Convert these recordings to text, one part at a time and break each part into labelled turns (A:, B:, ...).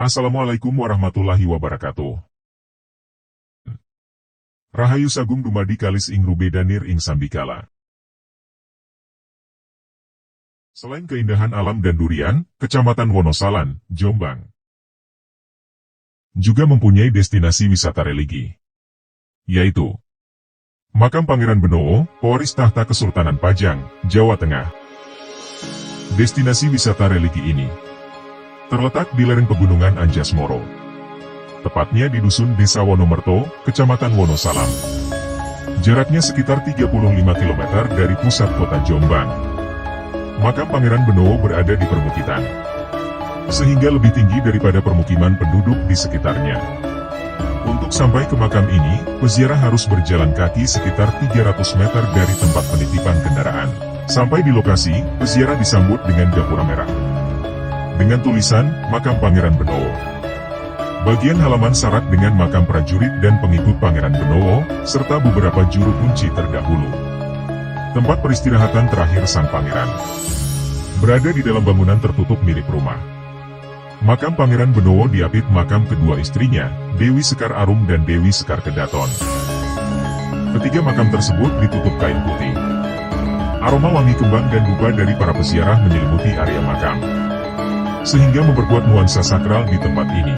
A: Assalamualaikum warahmatullahi wabarakatuh. Rahayu Sagung dumadi kalis ing rubedanir ing sambikala. Selain keindahan alam dan durian, Kecamatan Wonosalam, Jombang juga mempunyai destinasi wisata religi, yaitu Makam Pangeran Benowo, pewaris tahta Kesultanan Pajang, Jawa Tengah. Destinasi wisata religi ini terletak di lereng pegunungan Anjas Moro, tepatnya di Dusun Desa Wonomerto, Kecamatan Wonosalam. Jaraknya sekitar 35 km dari pusat kota Jombang. Makam Pangeran Benowo berada di perbukitan, sehingga lebih tinggi daripada permukiman penduduk di sekitarnya. Untuk sampai ke makam ini, peziarah harus berjalan kaki sekitar 300 meter dari tempat penitipan kendaraan. Sampai di lokasi, peziarah disambut dengan gapura merah dengan tulisan, Makam Pangeran Benowo. Bagian halaman syarat dengan makam prajurit dan pengikut Pangeran Benowo, serta beberapa juru kunci terdahulu. Tempat peristirahatan terakhir sang pangeran berada di dalam bangunan tertutup milik rumah. Makam Pangeran Benowo diapit makam kedua istrinya, Dewi Sekar Arum dan Dewi Sekar Kedaton. Ketiga makam tersebut ditutup kain putih. Aroma wangi kembang dan dupa dari para peziarah menyelimuti area makam, sehingga memperkuat nuansa sakral di tempat ini.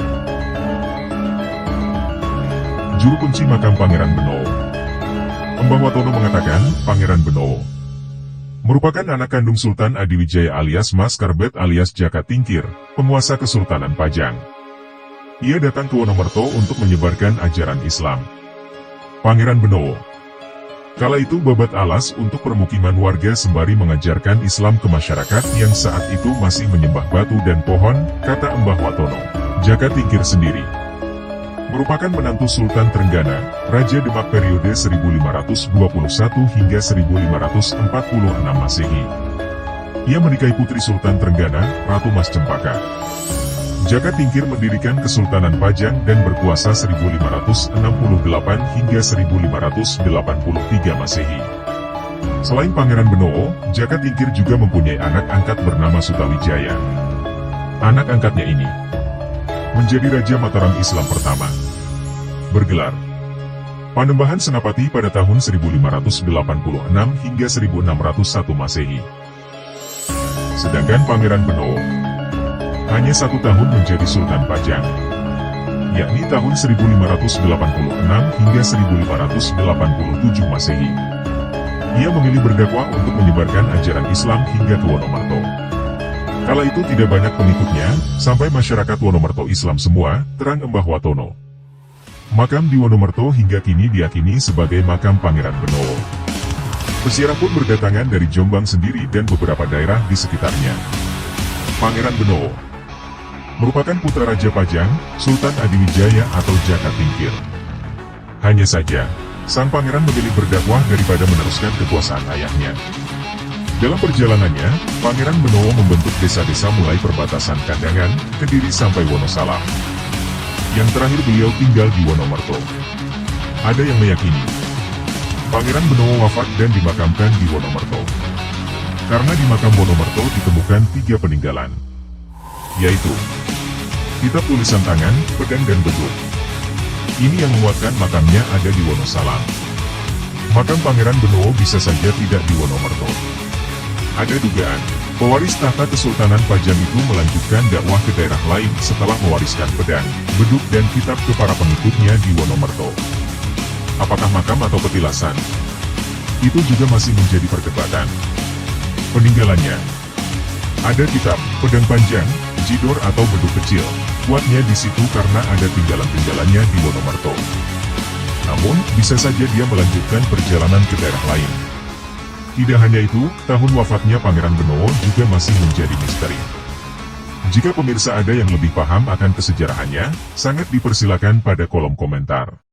A: Juru kunci makam Pangeran Benowo, Mbah Watono mengatakan, Pangeran Benowo merupakan anak kandung Sultan Adiwijaya alias Mas Karbet alias Jaka Tingkir, penguasa Kesultanan Pajang. Ia datang ke Wonomerto untuk menyebarkan ajaran Islam. Pangeran Benowo kala itu babat alas untuk permukiman warga sembari mengajarkan Islam ke masyarakat yang saat itu masih menyembah batu dan pohon, kata Mbah Watono. Jaka Tingkir sendiri merupakan menantu Sultan Trenggana, Raja Demak periode 1521 hingga 1546 Masehi. Ia menikahi putri Sultan Trenggana, Ratu Mas Cempaka. Jaka Tingkir mendirikan Kesultanan Pajang dan berkuasa 1568 hingga 1583 Masehi. Selain Pangeran Benowo, Jaka Tingkir juga mempunyai anak angkat bernama Sutawijaya. Anak angkatnya ini menjadi Raja Mataram Islam pertama. Bergelar Panembahan Senapati pada tahun 1586 hingga 1601 Masehi. Sedangkan Pangeran Benowo hanya 1 tahun menjadi Sultan Pajang, yakni tahun 1586 hingga 1587 Masehi. Ia memilih berdakwah untuk menyebarkan ajaran Islam hingga ke Wonomerto. Kala itu tidak banyak pengikutnya, sampai masyarakat Wonomerto Islam semua, terang Mbah Watono. Makam di Wonomerto hingga kini diyakini sebagai makam Pangeran Benowo. Peziarah pun berdatangan dari Jombang sendiri dan beberapa daerah di sekitarnya. Pangeran Benowo merupakan putra Raja Pajang, Sultan Adiwijaya atau Jaka Tingkir. Hanya saja, sang pangeran memilih berdakwah daripada meneruskan kekuasaan ayahnya. Dalam perjalanannya, Pangeran Benowo membentuk desa-desa mulai perbatasan Kandangan, Kediri sampai Wonosalam. Yang terakhir beliau tinggal di Wonomerto. Ada yang meyakini Pangeran Benowo wafat dan dimakamkan di Wonomerto. Karena di makam Wonomerto ditemukan 3 peninggalan, yaitu kitab tulisan tangan, pedang dan beduk. Ini yang menguatkan makamnya ada di Wonosalam. Makam Pangeran Benowo bisa saja tidak di Wonomerto. Ada dugaan, pewaris tahta Kesultanan Pajang itu melanjutkan dakwah ke daerah lain setelah mewariskan pedang, beduk dan kitab ke para pengikutnya di Wonomerto. Apakah makam atau petilasan? Itu juga masih menjadi perdebatan. Peninggalannya ada kitab, pedang panjang, jidor atau beduk kecil. Kuatnya di situ karena ada tinggalan-tinggalannya di Wonomerto. Namun, bisa saja dia melanjutkan perjalanan ke daerah lain. Tidak hanya itu, tahun wafatnya Pangeran Benowo juga masih menjadi misteri. Jika pemirsa ada yang lebih paham akan kesejarahannya, sangat dipersilakan pada kolom komentar.